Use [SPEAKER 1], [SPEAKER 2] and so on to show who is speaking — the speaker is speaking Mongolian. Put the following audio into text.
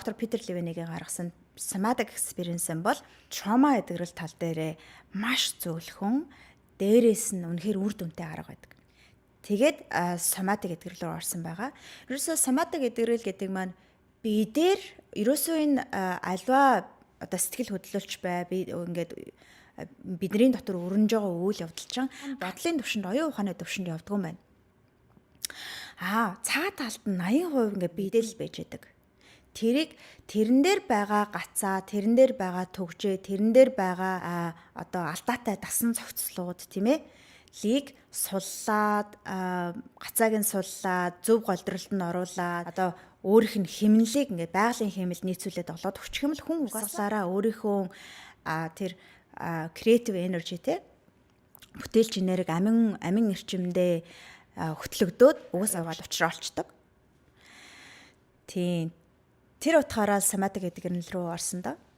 [SPEAKER 1] доктор Питер Левинегийн гаргасан somatic experience бол trauma эдгэрэл тал дээрээ маш зөөлхөн, дээрээс нь үнэхээр үр дүнтэй арга байдаг. Тэгээд somatic эдгэрэл рүү орсон байгаа. Ерөөсөө somatic эдгэрэл гэдэг маань бидээр ерөөсөө энэ альва одоо сэтгэл хөдлөлч бай, би ингээд бидний дотор өрнөж байгаа үйл явдал чинь бодлын түвшинд, оюун ухааны түвшинд явдаг юм байна. Цаа талд нь 80% ингээд бидэл байж байдаг. Тэрэн дээр байгаа гацаа, тэрэн дээр байгаа төгжээ, тэрэн дээр байгаа одоо алдаатай дасан зохицлууд тийм ээ лиг суллаад гацааг нь суллаад зөв голдролд нь оруулаад одоо өөрийнх нь хэмнэлийг ингээд байгалийн хэмнэл нийцүүлээд олоод өчгөмөл хүн угаасаараа өөрийнхөө тэр creative energy те бүтээлч энерги амин эрчимдээ хөтлөгдөөд угаас аваад учруулцдаг. Тийм. Тэр утгаараа somatic эдгэрэл рүү орсон доо.